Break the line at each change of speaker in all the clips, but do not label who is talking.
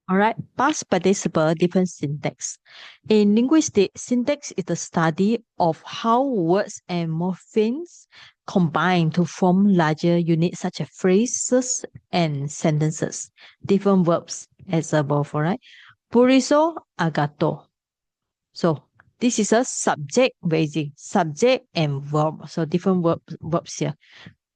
All right, past participle, different syntax. In linguistics, syntax is the study of how words and morphemes combine to form larger units such as phrases and sentences. Different verbs as above, all right? Puriso, āgacchati. So this is a subject basic, subject and verb. So different verbs here.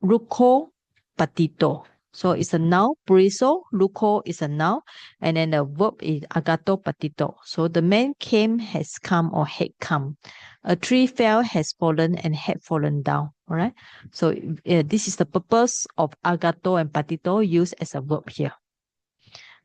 Rukkho, patito. So it's a noun. Puriso, rukkho is a noun. And then the verb is āgacchati patito. So the man came, has come, or had come. A tree fell, has fallen, and had fallen down. All right. So this is the purpose of āgacchati and patito used as a verb here.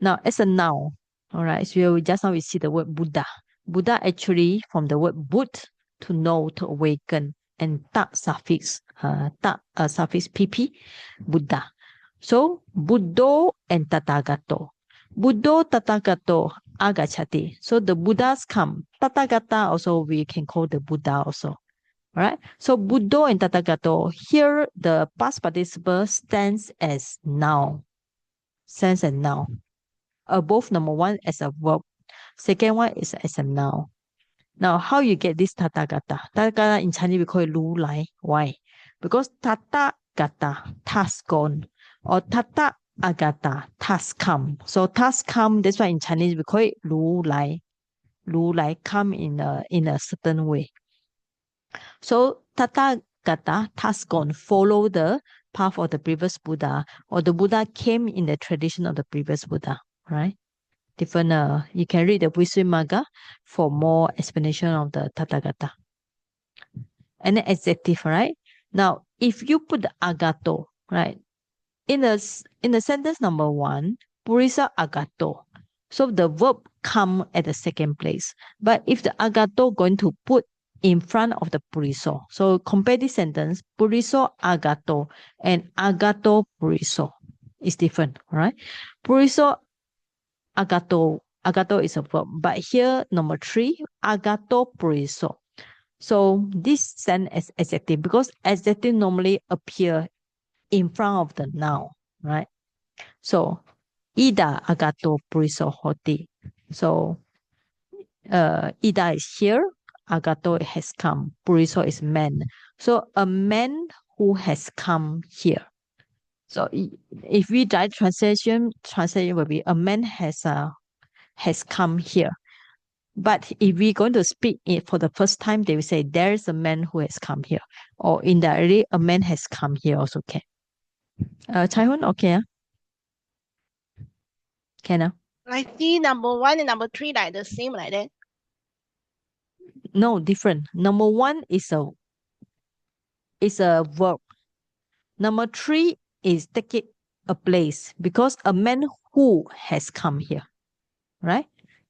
Now, as a noun, all right. So just now we see the word Buddha. Buddha actually from the word Bud, to know, to awaken, and ta suffix, suffix pp, Buddha. So Buddho and Tathāgato. Buddho, Tathāgato, āgacchati. So the Buddhas come. Tathāgata also we can call the Buddha also. All right. So Buddho and Tathāgato. Here the past participle stands as noun. Stands as noun. Both number one as a verb. Second one is as a noun. Now, how you get this Tathāgata? Tathāgata in Chinese we call it 如来. Why? Because Tathāgata, task gone, or Tathāgata, task come. So task come, that's why in Chinese we call it 如来. 如来 come in a certain way. So Tathāgata, task gone, follow the path of the previous Buddha, or the Buddha came in the tradition of the previous Buddha, right? Different, you can read the Visuddhimagga for more explanation of the Tathāgata. And then adjective, right? Now, if you put the āgacchati, right, in the sentence number one, puriso āgacchati. So the verb come at the second place. But if the āgacchati going to put in front of the puriso, so compare this sentence, puriso āgacchati and āgacchati puriso is different, right? Puriso āgacchati is a verb, but here number three, āgacchati puriso. So this stands as adjective because adjective normally appear in front of the noun, right? So ida āgacchati puriso hoti. So ida is here, āgacchati has come, puriso is man. So a man who has come here. So if we direct translation will be a man has come here. But if we're going to speak it for the first time, they will say there is a man who has come here, or indirectly a man has come here also can. Chai Hun, okay? Can
I see number one and number three like the same like that.
No, different. Number one is a verb. Number three is take it a place because a man who has come here, right?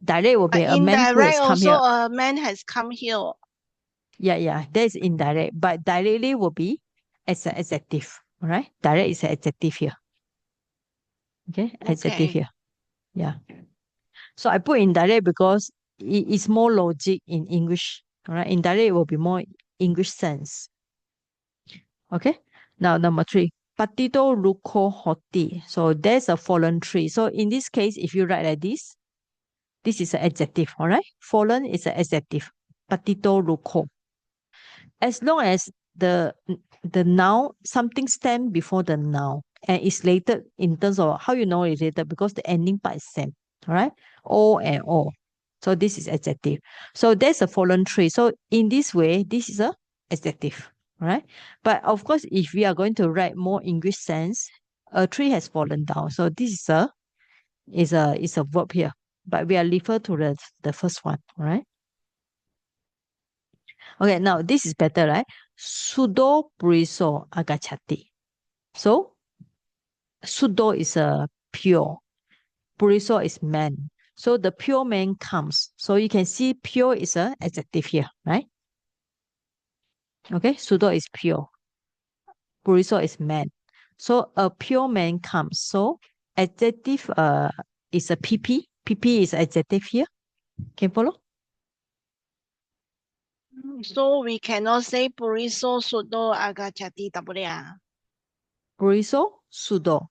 Direct will be a man who has
Indirect
come
also
here.
a man has come here.
Yeah, that is indirect. But directly will be as an adjective, right? Direct is an adjective here. Okay, adjective here. Yeah. So I put indirect because it's more logic in English. All right, indirect will be more English sense. Okay. Now number three, patito, rukkho, hoti. So there's a fallen tree. So in this case, if you write like this is an adjective. All right, fallen is an adjective. Patito, rukkho. As long as the noun, something stand before the noun and is related in terms of how you know it's related because the ending part is same. All right, o and o. So this is adjective. So there's a fallen tree. So in this way, this is a adjective. Right? But of course, if we are going to write more English sense, a tree has fallen down. So this is a verb here. But we are refer to the first one, right? Okay, now this is better, right? Sudo puriso āgacchati. So sudo is a pure. Puriso is man. So the pure man comes. So you can see pure is a adjective here, right? Okay, sudo is pure. Puriso is man. So a pure man comes. So adjective is a pp. Pp is adjective here. Can you follow?
So we cannot say puriso sudo āgacchati tak boleh ah.
Puriso, sudo.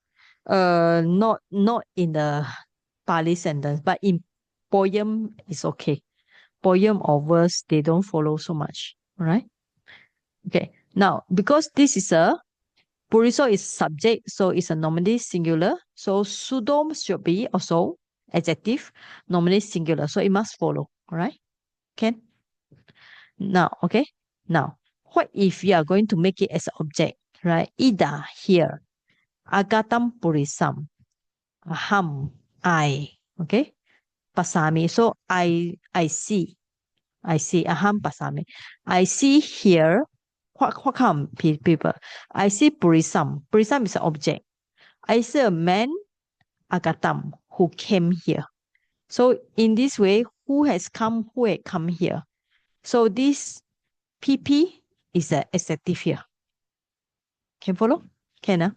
Not in the Pali sentence, but in poem is okay. Poem or verse, they don't follow so much. All right. Okay. Now, because this is a puriso is subject, so it's a nominative singular. So pseudo should be also adjective, nominative singular. So it must follow. All right. Can now, okay. Now, what if you are going to make it as an object, right? Ida here, agatam purisam, aham, I, okay, pasami. So I see, aham pasami. I see here. What come people? I see purisam. Purisam is an object. I see a man, agatam, who came here. So in this way, who has come? Who had come here? So this PP is an adjective here. Can follow? Can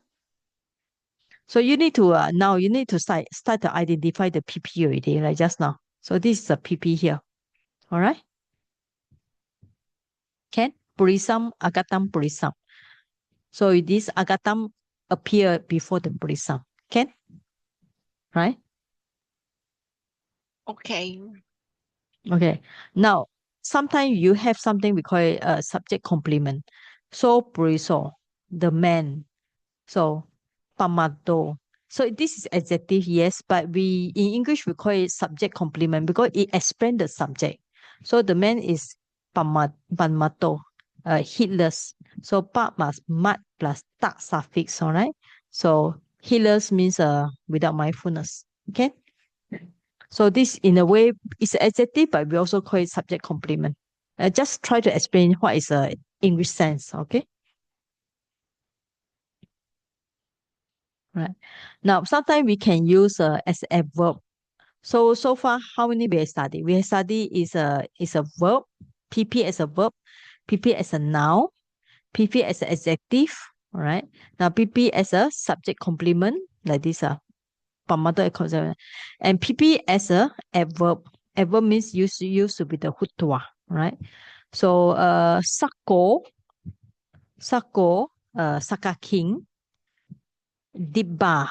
So you need to now you need to start to identify the PP already, like just now. So this is a PP here. All right. Can purisam agatam purisam. So this agatam appear before the purisam. Can right?
Okay.
Okay. Now sometimes you have something we call it a subject complement. So puriso, the man. So pamatto. So this is adjective, yes, but we in English we call it subject complement because it explains the subject. So the man is pamatto, heedless. So pa plus mat plus ta suffix, all right? So heedless means without mindfulness. Okay. So this in a way is adjective, but we also call it subject complement. Just try to explain what is a English sense, okay? Right. Now, sometimes we can use as a verb. So far, how many we have studied? We have studied is a verb, PP as a verb, PP as a noun, PP as an adjective. All right. Now, PP as a subject complement, like this pamatto concept, and PP as a adverb. Adverb means used to be the hutvā, right? So Sakko, King, dibba.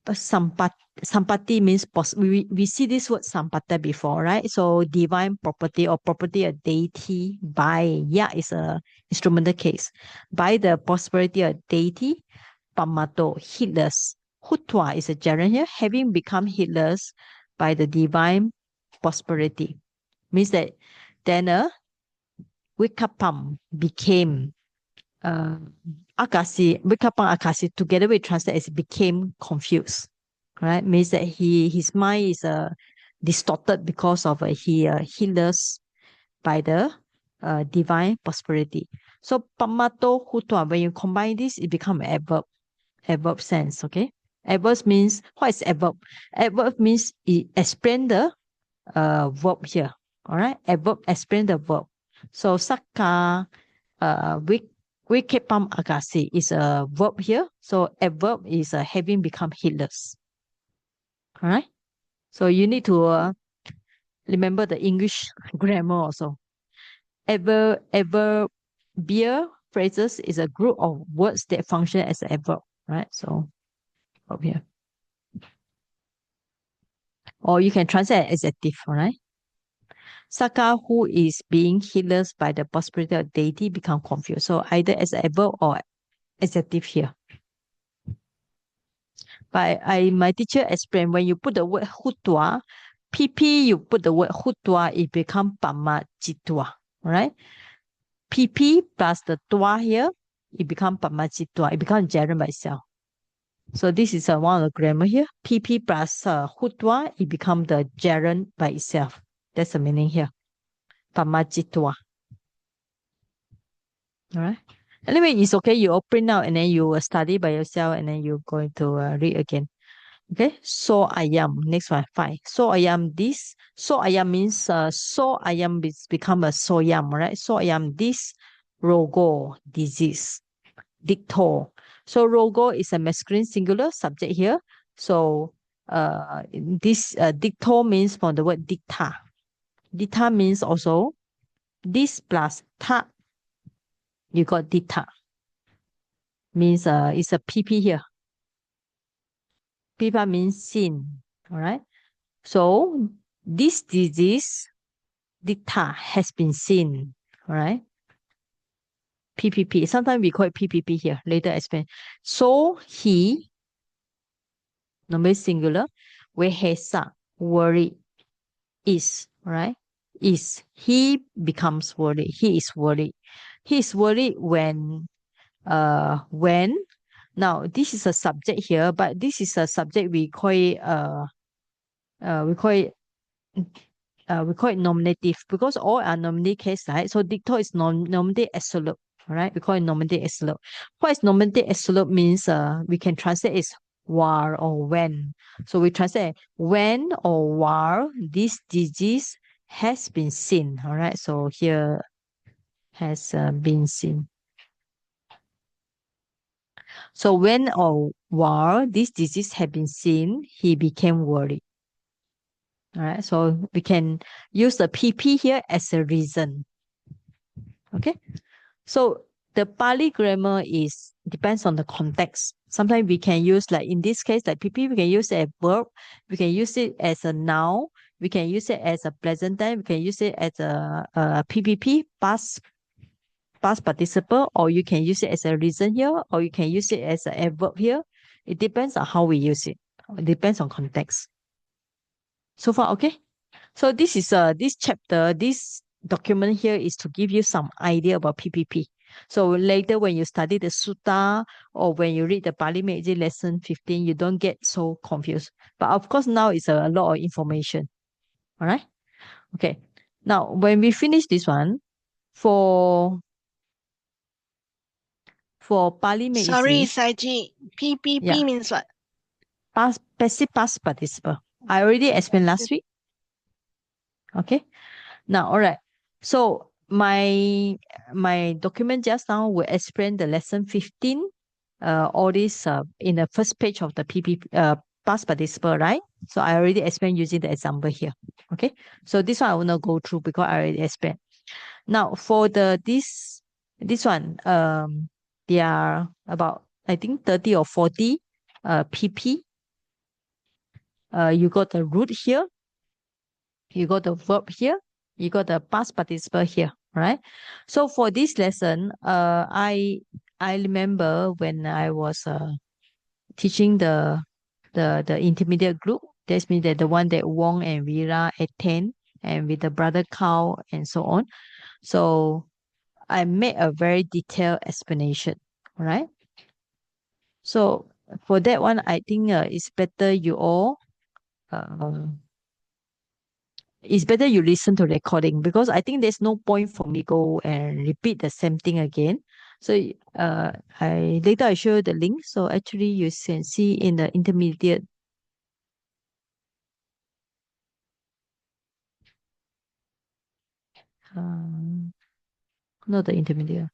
Sampatti means we see this word sampatta before, right? So divine property or property of deity by is a instrumental case. By the prosperity of deity, pamatto, heedless. Hutvā is a gerund here, having become heedless by the divine prosperity. Means that then vihesā became akāsi, vikkhepaṃ akāsi together with translate as became confused. Right? Means that his mind is distorted because of he heedless by the divine prosperity. So pamatto hutvā, when you combine this, it becomes adverb. Adverb sense, okay? Adverb means what is adverb? Adverb means it explain the verb here. All right, adverb explain the verb. So Sakka vikkhepaṃ akāsi is a verb here. So adverb is having become heedless. All right. So you need to remember the English grammar also. Adverbial phrases is a group of words that function as an adverb. Right. So up here. Or you can translate as adjective. All right. Sakka, who is being heedless by the prosperity of deity, become confused. So either as adverb or adjective here. But my teacher explained when you put the word hutvā, PP, you put the word hutvā, it become pamatto, right? PP plus the twa here, it become pamatto, it becomes gerund by itself. So this is one of the grammar here. PP plus hutvā, it become the gerund by itself. That's the meaning here. Pamatto. All right. Anyway, it's okay. You open out and then you will study by yourself and then you're going to read again. Okay. Soyaṃ. Next one, 5. Soyaṃ this. Soyaṃ means soyaṃ become a soyaṃ, right? Soyaṃ this rogo, disease. Diṭṭho. So rogo is a masculine singular subject here. So this diṭṭho means from the word diṭṭha. Diṭṭha means also this plus tha. You got diṭṭha. Means it's a PP here. pipa means seen. All right. So this disease, diṭṭha, has been seen. All right. PPP. Sometimes we call it PPP here. Later explain. So he, number singular, vihesā, worry, is, right? Is. He becomes worried. He is worried. He is worried when, now this is a subject here, but this is a subject we call it, we call it, we call it nominative because all are nominative case, right? So diṭṭho is nominative absolute, right? We call it nominative absolute. What is nominative absolute means? We can translate as while or when. So we translate when or while this disease has been seen. All right. So here has been seen. So when or while this disease had been seen, he became worried. All right, so we can use the PP here as a reason. Okay, so the Pali grammar is depends on the context. Sometimes we can use, like in this case, like PP, we can use it as a verb, we can use it as a noun, we can use it as a present tense, we can use it as a PPP, past participle, or you can use it as a reason here, or you can use it as an adverb here. It depends on how we use it. It depends on context. So far, okay? So this is this chapter, this document here is to give you some idea about PPP. So later when you study the sutta or when you read the Pali Meiji lesson 15, you don't get so confused. But of course now it's a lot of information. All right? Okay. Now when we finish this one, for Pali
Sorry,
Meiji,
Saiji. PPP
yeah,
means what?
passive past participle. I already explained last week. Okay. Now, all right. So my document just now will explain the lesson 15. All this in the first page of the PP past participle, right? So I already explained using the example here. Okay. So this one I will not go through because I already explained. Now for this one, there are about I think 30 or 40 PP. You got the root here, you got the verb here, you got the past participle here, right? So for this lesson, I remember when I was teaching the intermediate group. That's means that the one that Wong and Vera attend, and with the brother Cow and so on. So I made a very detailed explanation, right? So for that one, I think it's better you all it's better you listen to recording because I think there's no point for me go and repeat the same thing again. So I later I show you the link. So actually you can see in the intermediate. Not the intermediate.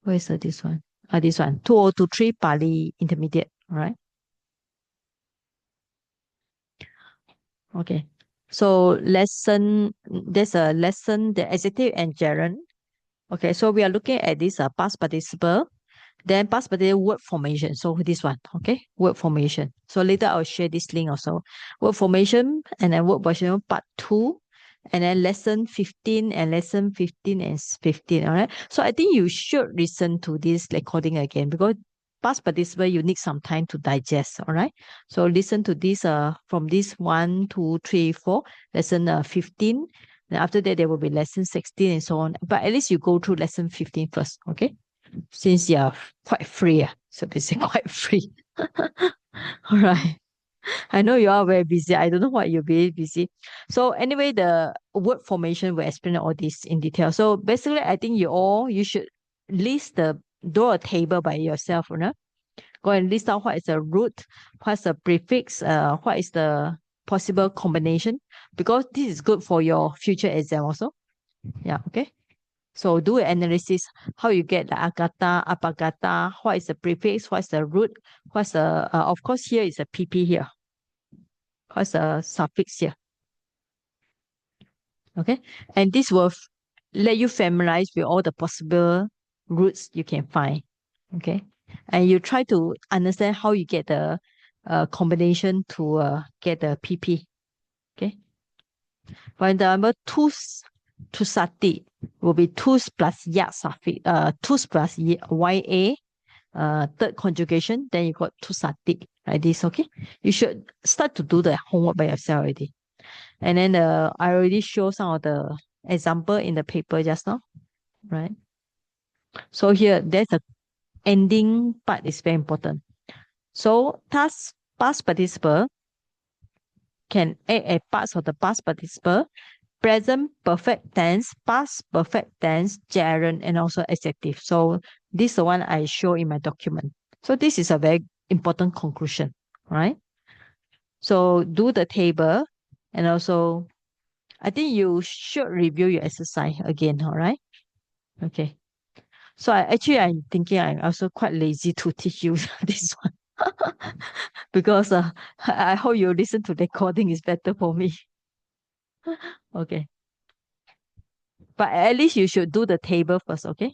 Where is this one? This one 2023 Pali intermediate. All right. Okay. So there's a lesson, the adjective and gerund. Okay, so we are looking at this past participle, then past participle word formation. So this one, okay, word formation. So later I'll share this link also. Word formation and then word formation part 2, and then lesson 15 and lesson 15 and 15. All right. So I think you should listen to this recording again because past participle you need some time to digest. All right. So listen to this from this 1, 2, 3, 4, lesson 15. Then after that there will be lesson 16 and so on. But at least you go through lesson 15 first, okay? Since you are quite free. So basically quite free. All right. I know you are very busy. I don't know what you're very busy. So anyway, the word formation will explain all this in detail. So basically, I think you should draw a table by yourself, you know? Go and list out what is the root, what's the prefix, what is the possible combination, because this is good for your future exam also. Yeah, okay. So do an analysis, how you get the agata, apagata, what is the prefix, what's the root, what's the, of course here is a PP here. What's the suffix here? Okay. And this will let you familiarize with all the possible roots you can find. Okay. And you try to understand how you get the combination to get the PP. Okay. For example, Tathāgato will be tus plus ya suffix, tus plus ya, third conjugation, then you got Tathāgato, like this, okay? You should start to do the homework by yourself already. And then I already show some of the example in the paper just now, right? So here, there's a ending part is very important. So past participle can add a parts of the past participle, present perfect tense, past perfect tense, gerund, and also adjective. So this is the one I show in my document. So this is a very important conclusion, right? So do the table, and also I think you should review your exercise again, all right? Okay. So I'm thinking I'm also quite lazy to teach you this one. Because I hope you listen to the recording is better for me. Okay. But at least you should do the table first, okay?